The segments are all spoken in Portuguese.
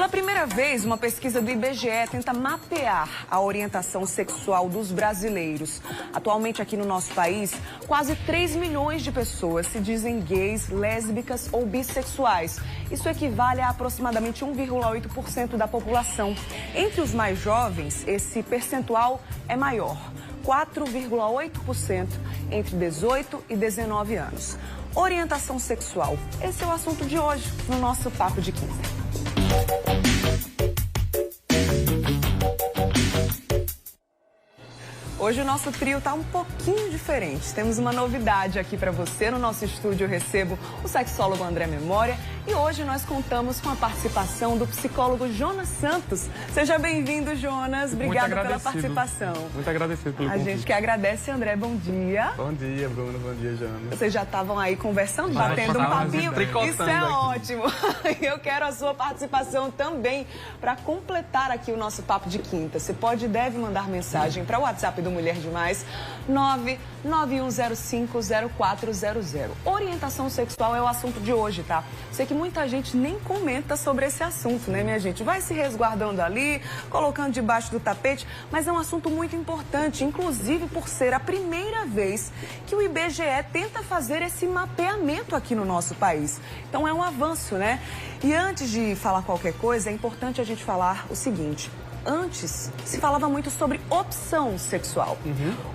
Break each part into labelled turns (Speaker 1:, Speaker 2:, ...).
Speaker 1: Pela primeira vez, uma pesquisa do IBGE tenta mapear a orientação sexual dos brasileiros. Atualmente, aqui no nosso país, quase 3 milhões de pessoas se dizem gays, lésbicas ou bissexuais. Isso equivale a aproximadamente 1,8% da população. Entre os mais jovens, esse percentual é maior, 4,8% entre 18 e 19 anos. Orientação sexual. Esse é o assunto de hoje no nosso Papo de Quinta. Hoje o nosso trio está um pouquinho diferente. Temos uma novidade aqui para você. No nosso estúdio eu recebo o sexólogo André Memória e hoje nós contamos com a participação do psicólogo Jonas Santos. Seja bem-vindo, Jonas. Obrigada pela participação.
Speaker 2: Muito agradecido pelo convite.
Speaker 1: A gente que agradece, André. Bom dia.
Speaker 2: Bom dia, Bruno. Bom dia, Jonas.
Speaker 1: Vocês já estavam aí conversando, batendo um papinho. Isso é ótimo. Eu quero a sua participação também para completar aqui o nosso Papo de Quinta. Você pode e deve mandar mensagem para o WhatsApp do Mulher Demais, 991050400. Orientação sexual é o assunto de hoje, tá? Sei que muita gente nem comenta sobre esse assunto, né, minha gente? Vai se resguardando ali, colocando debaixo do tapete, mas é um assunto muito importante, inclusive por ser a primeira vez que o IBGE tenta fazer esse mapeamento aqui no nosso país. Então é um avanço, né? E antes de falar qualquer coisa, é importante a gente falar o seguinte: antes se falava muito sobre opção sexual.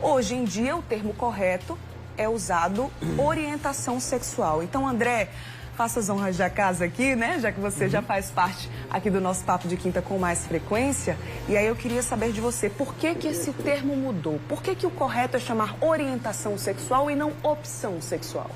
Speaker 1: Hoje em dia o termo correto é usado orientação sexual. Então, André, faça as honras da casa aqui, né? Já que você já faz parte aqui do nosso Papo de Quinta com mais frequência. E aí eu queria saber de você, por que esse termo mudou? Por que o correto é chamar orientação sexual e não opção sexual?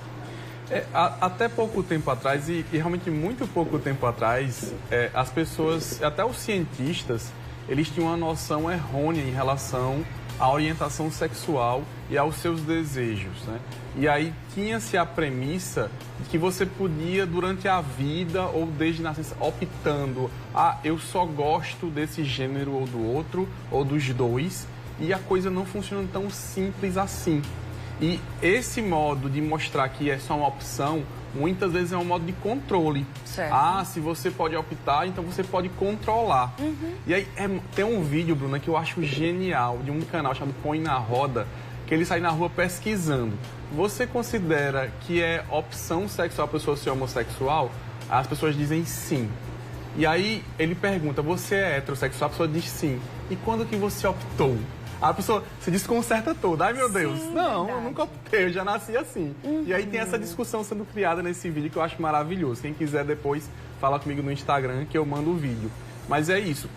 Speaker 2: Até pouco tempo atrás, e realmente muito pouco tempo atrás, as pessoas, até os cientistas, eles tinham uma noção errônea em relação à orientação sexual e aos seus desejos, né? E aí tinha-se a premissa de que você podia, durante a vida ou desde nascença, optando, eu só gosto desse gênero ou do outro, ou dos dois, e a coisa não funciona tão simples assim. E esse modo de mostrar que é só uma opção, muitas vezes é um modo de controle.
Speaker 1: Certo.
Speaker 2: Se você pode optar, então você pode controlar. E aí tem um vídeo, Bruna, que eu acho genial, de um canal chamado Põe na Roda, que ele sai na rua pesquisando. Você considera que é opção sexual a pessoa ser homossexual? As pessoas dizem sim. E aí ele pergunta, você é heterossexual? A pessoa diz sim. E quando que você optou? A pessoa se desconcerta toda. Ai, meu Deus. Não, eu nunca optei, eu já nasci assim. E aí tem essa discussão sendo criada nesse vídeo que eu acho maravilhoso. Quem quiser depois, fala comigo no Instagram que eu mando o vídeo. Mas é isso.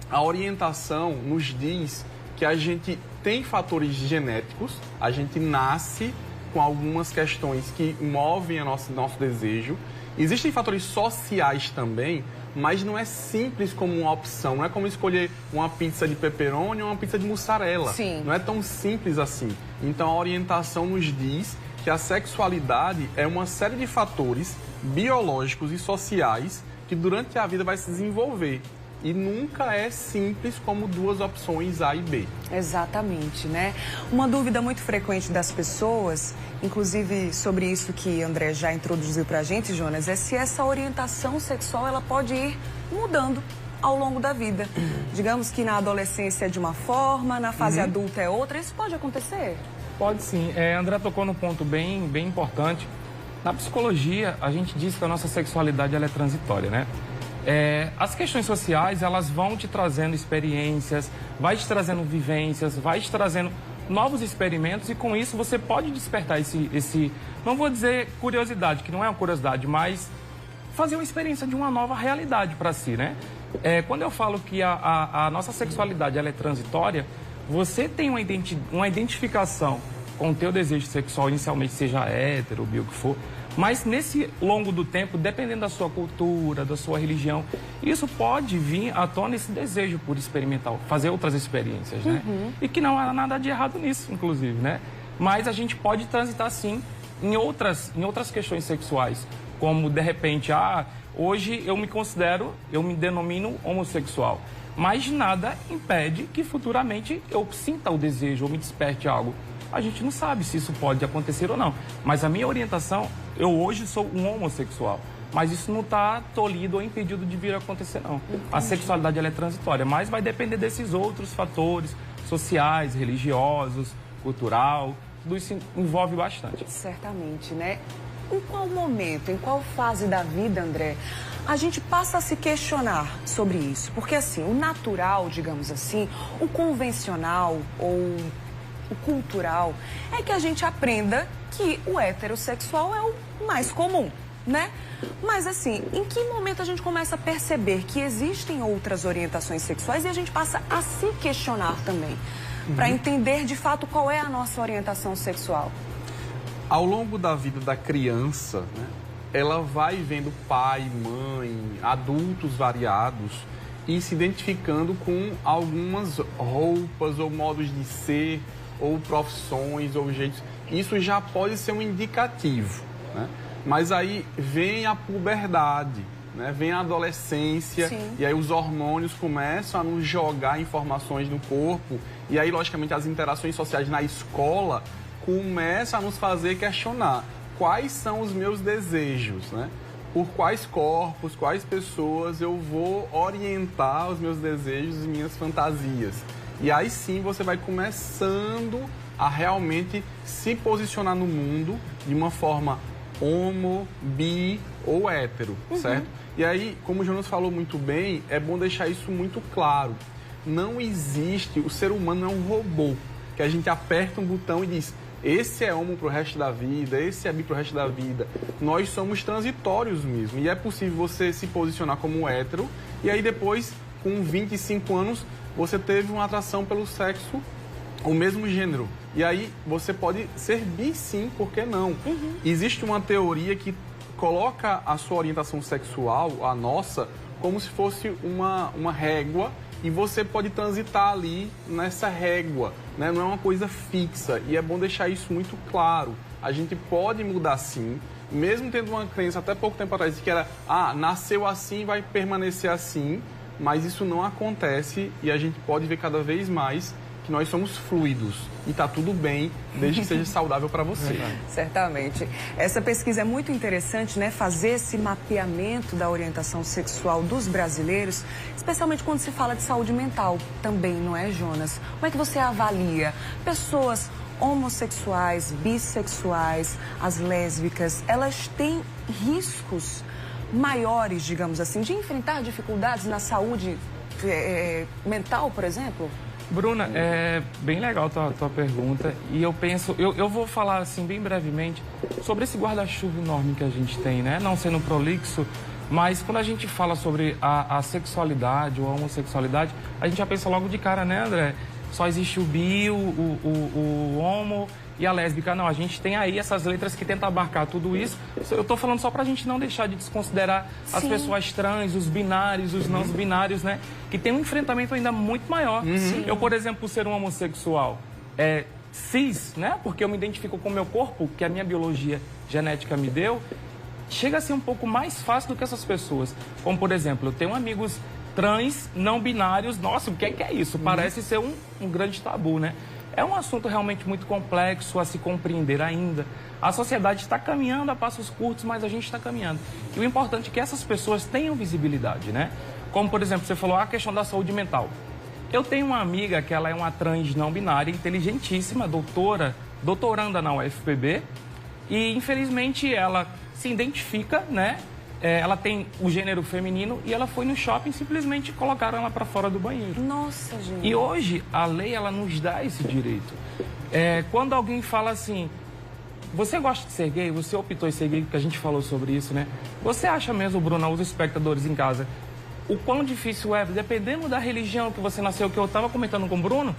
Speaker 2: A orientação nos diz que a gente tem fatores genéticos, a gente nasce com algumas questões que movem o nosso desejo. Existem fatores sociais também, mas não é simples como uma opção. Não é como escolher uma pizza de pepperoni ou uma pizza de mussarela.
Speaker 1: Sim.
Speaker 2: Não é tão simples assim. Então a orientação nos diz que a sexualidade é uma série de fatores biológicos e sociais que durante a vida vai se desenvolver. E nunca é simples como duas opções A e B.
Speaker 1: Exatamente, né? Uma dúvida muito frequente das pessoas, inclusive sobre isso que André já introduziu pra gente, Jonas, é se essa orientação sexual ela pode ir mudando ao longo da vida. Digamos que na adolescência é de uma forma, na fase adulta é outra. Isso pode acontecer?
Speaker 3: Pode sim. André tocou num ponto bem importante. Na psicologia, a gente diz que a nossa sexualidade ela é transitória, né? As questões sociais, elas vão te trazendo experiências, vai te trazendo vivências, vai te trazendo novos experimentos e com isso você pode despertar esse não vou dizer curiosidade, que não é uma curiosidade, mas fazer uma experiência de uma nova realidade para si, né? Quando eu falo que a nossa sexualidade ela é transitória, você tem uma identificação com o teu desejo sexual, inicialmente seja hétero, bi, o que for, mas nesse longo do tempo, dependendo da sua cultura, da sua religião, isso pode vir à tona esse desejo por experimentar, fazer outras experiências, né? E que não há nada de errado nisso, inclusive, né? Mas a gente pode transitar, sim, em outras questões sexuais, como, de repente, hoje eu me denomino homossexual, mas nada impede que futuramente eu sinta o desejo ou me desperte algo. A gente não sabe se isso pode acontecer ou não, mas a minha orientação, eu hoje sou um homossexual. Mas isso não está tolhido ou impedido de vir a acontecer, não. A sexualidade ela é transitória, mas vai depender desses outros fatores sociais, religiosos, cultural. Tudo isso envolve bastante.
Speaker 1: Certamente, né? Em qual momento, em qual fase da vida, André, a gente passa a se questionar sobre isso? Porque, assim, o natural, digamos assim, o convencional ou o cultural é que a gente aprenda que o heterossexual é o mais comum, né? Mas, assim, em que momento a gente começa a perceber que existem outras orientações sexuais e a gente passa a se questionar também, para entender, de fato, qual é a nossa orientação sexual?
Speaker 2: Ao longo da vida da criança, né, ela vai vendo pai, mãe, adultos variados e se identificando com algumas roupas ou modos de ser, ou profissões, ou jeitos. Isso já pode ser um indicativo, né? Mas aí vem a puberdade, né? Vem a adolescência. Sim. E aí os hormônios começam a nos jogar informações no corpo e aí, logicamente, as interações sociais na escola começam a nos fazer questionar quais são os meus desejos, né? Por quais corpos, quais pessoas eu vou orientar os meus desejos e minhas fantasias. E aí sim você vai começando a realmente se posicionar no mundo de uma forma homo, bi ou hétero, certo? E aí, como o Jonas falou muito bem, é bom deixar isso muito claro. Não existe, o ser humano é um robô, que a gente aperta um botão e diz, esse é homo pro resto da vida, esse é bi pro resto da vida. Nós somos transitórios mesmo. E é possível você se posicionar como hétero e aí depois, com 25 anos, você teve uma atração pelo sexo, o mesmo gênero. E aí você pode ser bi sim, por que não? Existe uma teoria que coloca a sua orientação sexual, a nossa, como se fosse uma régua e você pode transitar ali nessa régua, né? Não é uma coisa fixa e é bom deixar isso muito claro. A gente pode mudar sim, mesmo tendo uma crença até pouco tempo atrás que era, nasceu assim, vai permanecer assim, mas isso não acontece e a gente pode ver cada vez mais que nós somos fluidos e tá tudo bem, desde que seja saudável para você.
Speaker 1: Certamente. Essa pesquisa é muito interessante, né? Fazer esse mapeamento da orientação sexual dos brasileiros, especialmente quando se fala de saúde mental também, não é, Jonas? Como é que você avalia pessoas homossexuais, bissexuais, as lésbicas, elas têm riscos maiores, digamos assim, de enfrentar dificuldades na saúde mental, por exemplo?
Speaker 3: Bruna, é bem legal a tua pergunta e eu penso, eu vou falar assim bem brevemente sobre esse guarda-chuva enorme que a gente tem, né? Não sendo prolixo, mas quando a gente fala sobre a sexualidade ou a homossexualidade, a gente já pensa logo de cara, né, André? Só existe o bi, o homo e a lésbica. Não, a gente tem aí essas letras que tentam abarcar tudo isso. Eu tô falando só pra gente não deixar de desconsiderar as pessoas trans, os binários, os não binários, né? Que tem um enfrentamento ainda muito maior. Eu, por exemplo, por ser um homossexual cis, né? Porque eu me identifico com o meu corpo, que a minha biologia genética me deu, chega a ser um pouco mais fácil do que essas pessoas. Como, por exemplo, eu tenho amigos trans, não binários. Nossa, o que é isso? Parece ser um grande tabu, né? É um assunto realmente muito complexo a se compreender ainda. A sociedade está caminhando a passos curtos, mas a gente está caminhando. E o importante é que essas pessoas tenham visibilidade, né? Como, por exemplo, você falou a questão da saúde mental. Eu tenho uma amiga que ela é uma trans não binária, inteligentíssima, doutoranda na UFPB, e infelizmente ela se identifica, né? Ela tem o gênero feminino e ela foi no shopping e simplesmente colocaram ela para fora do banheiro.
Speaker 1: Nossa, gente.
Speaker 3: E hoje a lei ela nos dá esse direito. Quando alguém fala assim, você gosta de ser gay, você optou em ser gay, porque a gente falou sobre isso, né? Você acha mesmo, Bruna, os espectadores em casa, o quão difícil é, dependendo da religião que você nasceu, que eu estava comentando com o Bruno,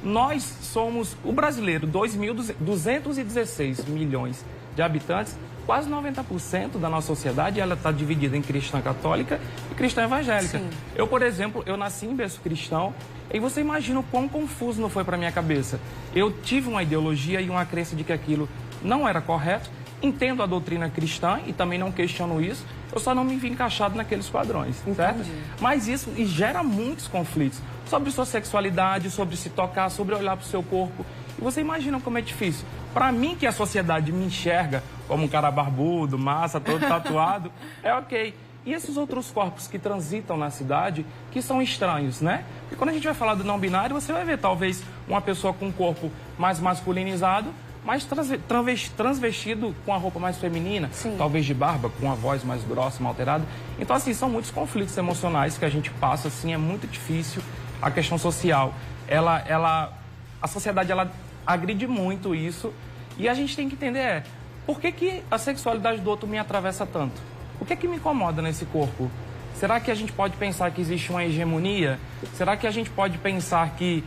Speaker 3: nós somos, o brasileiro, 216 milhões de habitantes, quase 90% da nossa sociedade ela está dividida em cristã católica e cristã evangélica. Sim. Eu, por exemplo, eu nasci em berço cristão e você imagina o quão confuso não foi para minha cabeça. Eu tive uma ideologia e uma crença de que aquilo não era correto, entendo a doutrina cristã e também não questiono isso, eu só não me vi encaixado naqueles padrões, certo? Mas isso gera muitos conflitos sobre sua sexualidade, sobre se tocar, sobre olhar para o seu corpo. E você imagina como é difícil. Para mim, que a sociedade me enxerga como um cara barbudo, massa, todo tatuado, é ok. E esses outros corpos que transitam na cidade, que são estranhos, né? E quando a gente vai falar do não binário, você vai ver talvez uma pessoa com um corpo mais masculinizado, mais transvestido com a roupa mais feminina,
Speaker 1: Sim. Talvez
Speaker 3: de barba, com a voz mais grossa, mal alterada. Então, assim, são muitos conflitos emocionais que a gente passa, assim, é muito difícil. A questão social, a sociedade, ela agride muito isso. E a gente tem que entender, por que a sexualidade do outro me atravessa tanto? O que é que me incomoda nesse corpo? Será que a gente pode pensar que existe uma hegemonia? Será que a gente pode pensar que...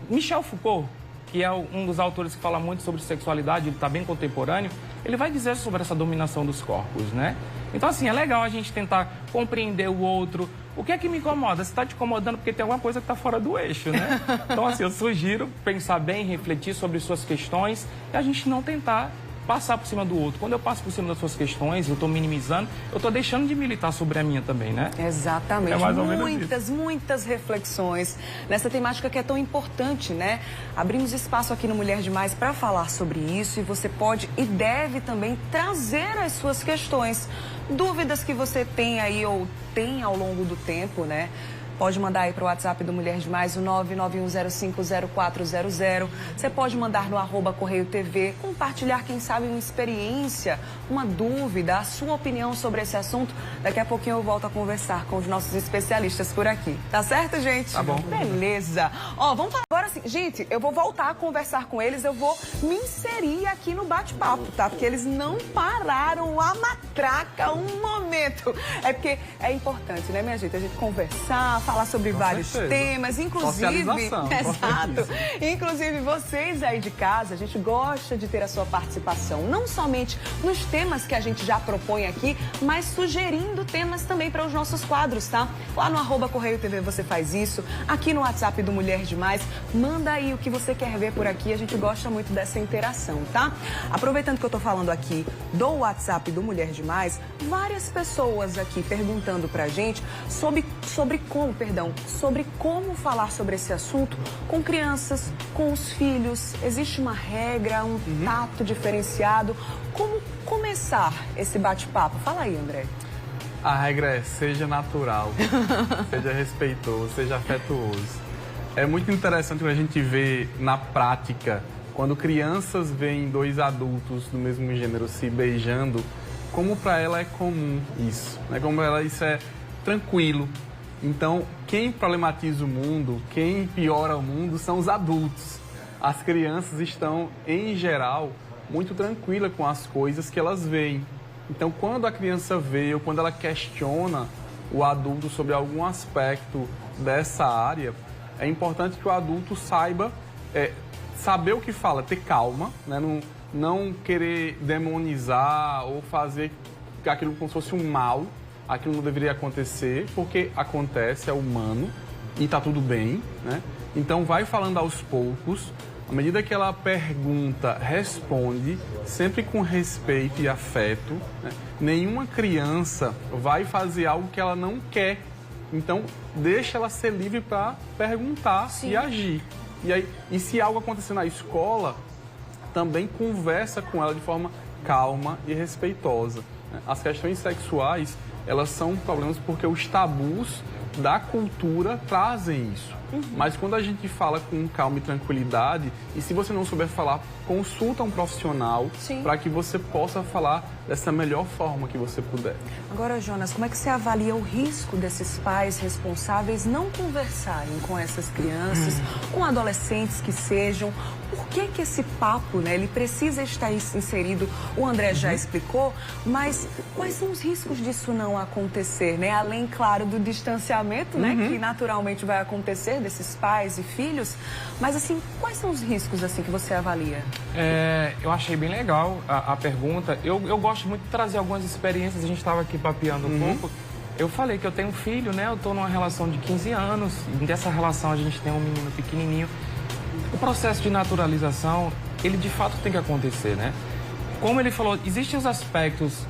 Speaker 3: Michel Foucault, que é um dos autores que fala muito sobre sexualidade, ele está bem contemporâneo, ele vai dizer sobre essa dominação dos corpos, né? Então, assim, é legal a gente tentar compreender o outro. O que é que me incomoda? Se está te incomodando porque tem alguma coisa que está fora do eixo, né? Então, assim, eu sugiro pensar bem, refletir sobre suas questões e a gente não tentar passar por cima do outro. Quando eu passo por cima das suas questões, eu estou minimizando, eu estou deixando de militar sobre a minha também, né?
Speaker 1: Exatamente.
Speaker 3: É mais ou menos
Speaker 1: Muitas reflexões nessa temática que é tão importante, né? Abrimos espaço aqui no Mulher Demais para falar sobre isso e você pode e deve também trazer as suas questões, dúvidas que você tem aí ou tem ao longo do tempo, né? Pode mandar aí para o WhatsApp do Mulher Demais, o 991050400. Você pode mandar no @Correio TV, compartilhar, quem sabe, uma experiência, uma dúvida, a sua opinião sobre esse assunto. Daqui a pouquinho eu volto a conversar com os nossos especialistas por aqui. Tá certo, gente?
Speaker 2: Tá bom.
Speaker 1: Beleza. Ó, vamos falar agora assim. Gente, eu vou voltar a conversar com eles, eu vou me inserir aqui no bate-papo, tá? Porque eles não pararam a matraca um momento. É porque é importante, né, minha gente? A gente conversar, falar sobre vários temas, inclusive... Exato. Inclusive, vocês aí de casa, a gente gosta de ter a sua participação, não somente nos temas que a gente já propõe aqui, mas sugerindo temas também para os nossos quadros, tá? Lá no @Correio TV você faz isso, aqui no WhatsApp do Mulher Demais, manda aí o que você quer ver por aqui, a gente gosta muito dessa interação, tá? Aproveitando que eu tô falando aqui do WhatsApp do Mulher Demais, várias pessoas aqui perguntando pra gente sobre como falar sobre esse assunto com crianças, com os filhos. Existe uma regra, um tato diferenciado. Como começar esse bate-papo? Fala aí, André.
Speaker 2: A regra é: seja natural, seja respeitoso, seja afetuoso. É muito interessante quando a gente vê na prática, quando crianças veem dois adultos do mesmo gênero se beijando, como para ela é comum isso, né? Como para ela isso é tranquilo. Então, quem problematiza o mundo, quem piora o mundo são os adultos. As crianças estão, em geral, muito tranquilas com as coisas que elas veem. Então, quando a criança vê ou quando ela questiona o adulto sobre algum aspecto dessa área, é importante que o adulto saiba saber o que fala, ter calma, né? Não querer demonizar ou fazer aquilo como se fosse um mal. Aquilo não deveria acontecer, porque acontece, é humano e tá tudo bem, né? Então vai falando aos poucos, à medida que ela pergunta, responde, sempre com respeito e afeto, né? Nenhuma criança vai fazer algo que ela não quer, então deixa ela ser livre para perguntar e agir. E se algo acontecer na escola, também conversa com ela de forma calma e respeitosa. As questões sexuais, elas são problemas porque os tabus da cultura trazem isso. Mas quando a gente fala com calma e tranquilidade, e se você não souber falar, consulta um profissional para que você possa falar dessa melhor forma que você puder.
Speaker 1: Agora, Jonas, como é que você avalia o risco desses pais responsáveis não conversarem com essas crianças, com adolescentes que sejam? Por que esse papo, né, ele precisa estar inserido? O André já explicou, mas quais são os riscos disso não acontecer, né? Além, claro, do distanciamento, né, que naturalmente vai acontecer desses pais e filhos, mas assim, quais são os riscos assim que você avalia?
Speaker 3: Eu achei bem legal a pergunta. Eu gosto muito de trazer algumas experiências. A gente estava aqui papeando um pouco. Eu falei que eu tenho um filho, né? Eu estou numa relação de 15 anos. E dessa relação a gente tem um menino pequenininho. O processo de naturalização, ele de fato tem que acontecer, né? Como ele falou, existem os aspectos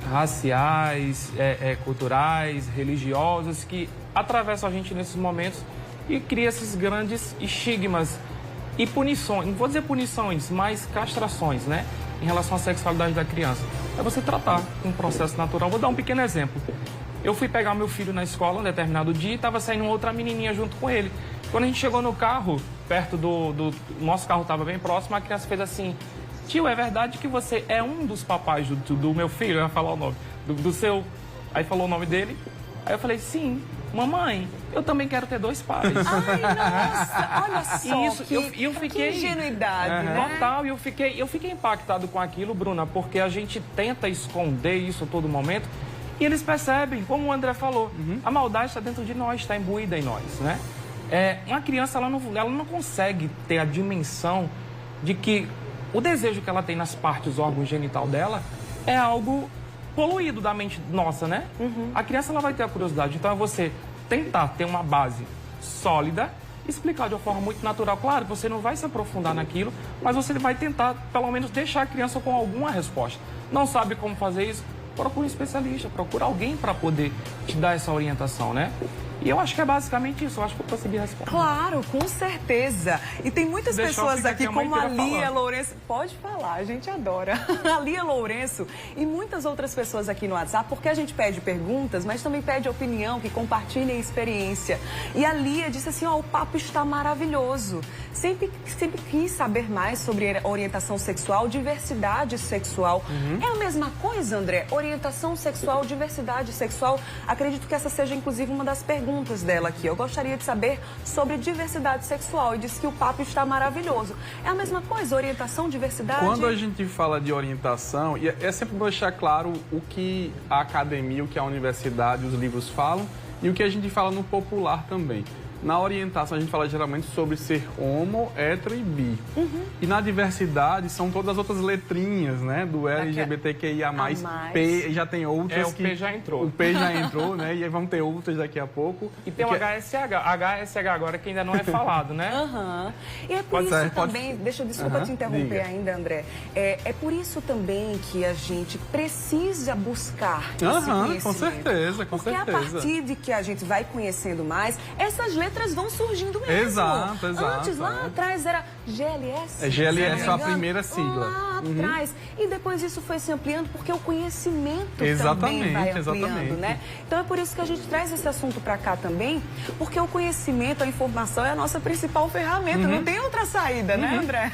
Speaker 3: raciais, culturais, religiosos que atravessam a gente nesses momentos e cria esses grandes estigmas e punições, não vou dizer punições, mas castrações, né? Em relação à sexualidade da criança. É você tratar com um processo natural. Vou dar um pequeno exemplo. Eu fui pegar meu filho na escola um determinado dia e estava saindo outra menininha junto com ele. Quando a gente chegou no carro, perto do nosso carro estava bem próximo, a criança fez assim: tio, é verdade que você é um dos papais do meu filho? Eu ia falar o nome. Do seu... Aí falou o nome dele. Aí eu falei: sim, mamãe, eu também quero ter 2 pais.
Speaker 1: Ai, nossa, olha só,
Speaker 3: Isso, eu fiquei...
Speaker 1: que ingenuidade, né?
Speaker 3: Total, e eu fiquei impactado com aquilo, Bruna, porque a gente tenta esconder isso a todo momento e eles percebem, como o André falou, a maldade está dentro de nós, está imbuída em nós, né? Uma criança, ela não consegue ter a dimensão de que o desejo que ela tem nas partes, órgão genital dela, é algo poluído da mente nossa, né? A criança, ela vai ter a curiosidade. Então, é você tentar ter uma base sólida, explicar de uma forma muito natural. Claro, você não vai se aprofundar naquilo, mas você vai tentar, pelo menos, deixar a criança com alguma resposta. Não sabe como fazer isso? Procura um especialista, procura alguém para poder te dar essa orientação, né? E eu acho que é basicamente isso. Eu acho que eu consegui responder.
Speaker 1: Claro, com certeza. E tem muitas pessoas aqui, como a Lia Lourenço. Pode falar, a gente adora. A Lia Lourenço e muitas outras pessoas aqui no WhatsApp, porque a gente pede perguntas, mas também pede opinião, que compartilhem experiência. E a Lia disse assim: ó, o papo está maravilhoso. Sempre quis saber mais sobre orientação sexual, diversidade sexual. É a mesma coisa, André? Orientação sexual, diversidade sexual. Acredito que essa seja, inclusive, uma das perguntas dela aqui. Eu gostaria de saber sobre diversidade sexual e disse que o papo está maravilhoso. É a mesma coisa, orientação, diversidade?
Speaker 2: Quando a gente fala de orientação, é sempre deixar claro o que a academia, o que a universidade, os livros falam e o que a gente fala no popular também. Na orientação, a gente fala geralmente sobre ser homo, hétero e bi. E na diversidade, são todas as outras letrinhas, né? Do LGBTQIA+, P, e já tem outras
Speaker 3: o P já entrou.
Speaker 2: O P já entrou, né? E aí vão ter outras daqui a pouco.
Speaker 3: E tem o HSH. HSH agora que ainda não é falado, né?
Speaker 1: E é por isso também, desculpa te interromper ainda, André. É por isso também que a gente precisa buscar esse conhecimento.
Speaker 2: Com certeza, com
Speaker 1: certeza. Porque a partir de que a gente vai conhecendo mais, essas letras vão surgindo mesmo.
Speaker 2: Exato.
Speaker 1: Antes, lá atrás, era GLS.
Speaker 2: GLS é a primeira sigla.
Speaker 1: Lá atrás. E depois isso foi se ampliando, porque o conhecimento também vai ampliando, né? Então é por isso que a gente traz esse assunto para cá também, porque o conhecimento, a informação é a nossa principal ferramenta. Não tem outra saída, né, André?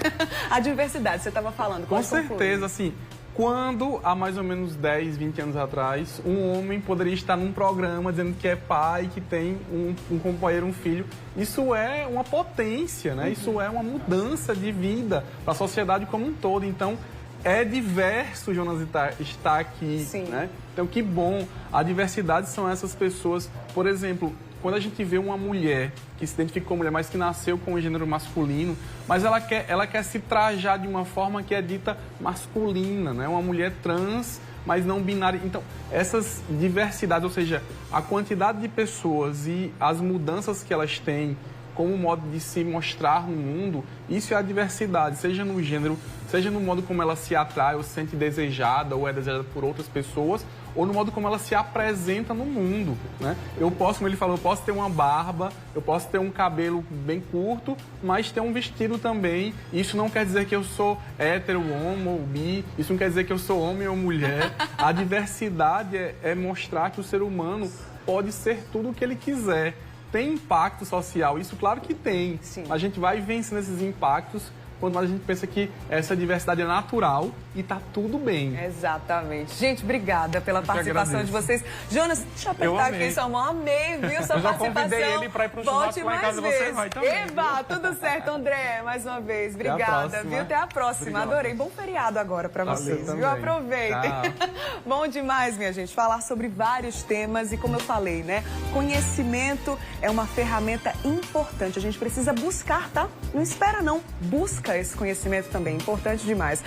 Speaker 1: A diversidade, você estava falando.
Speaker 2: Com certeza, assim... Quando, há mais ou menos 10, 20 anos atrás, um homem poderia estar num programa dizendo que é pai, que tem um companheiro, um filho, isso é uma potência, né? Isso é uma mudança de vida para a sociedade como um todo. Então, é diverso, Jonas, estar aqui, né? Então, que bom. A diversidade são essas pessoas, por exemplo... Quando a gente vê uma mulher que se identifica como mulher, mas que nasceu com o gênero masculino, mas ela quer se trajar de uma forma que é dita masculina, né? Uma mulher trans, mas não binária. Então, essas diversidades, ou seja, a quantidade de pessoas e as mudanças que elas têm como modo de se mostrar no mundo, isso é a diversidade, seja no gênero, seja no modo como ela se atrai ou se sente desejada ou é desejada por outras pessoas, ou no modo como ela se apresenta no mundo, né? Eu posso, como ele falou, eu posso ter uma barba, eu posso ter um cabelo bem curto, mas ter um vestido também. Isso não quer dizer que eu sou hétero, homo ou bi, isso não quer dizer que eu sou homem ou mulher. A diversidade é mostrar que o ser humano pode ser tudo o que ele quiser. Tem impacto social, isso claro que tem. A gente vai vencendo esses impactos quando a gente pensa que essa diversidade é natural e tá tudo bem.
Speaker 1: Exatamente. Gente, obrigada pela participação de vocês. Jonas, deixa eu apertar aqui sua mão. Amei, viu, sua participação.
Speaker 3: Eu já convidei ele para ir para um churrasco lá em casa, você vai também.
Speaker 1: Eba, tudo certo, André, mais uma vez. Obrigada, viu? Até a próxima. Obrigado. Adorei. Bom feriado agora para vocês,
Speaker 2: também.
Speaker 1: Viu? Aproveitem. Bom demais, minha gente, falar sobre vários temas e como eu falei, né? Conhecimento é uma ferramenta importante. A gente precisa buscar, tá? Não espera não. Busca esse conhecimento também. Importante demais.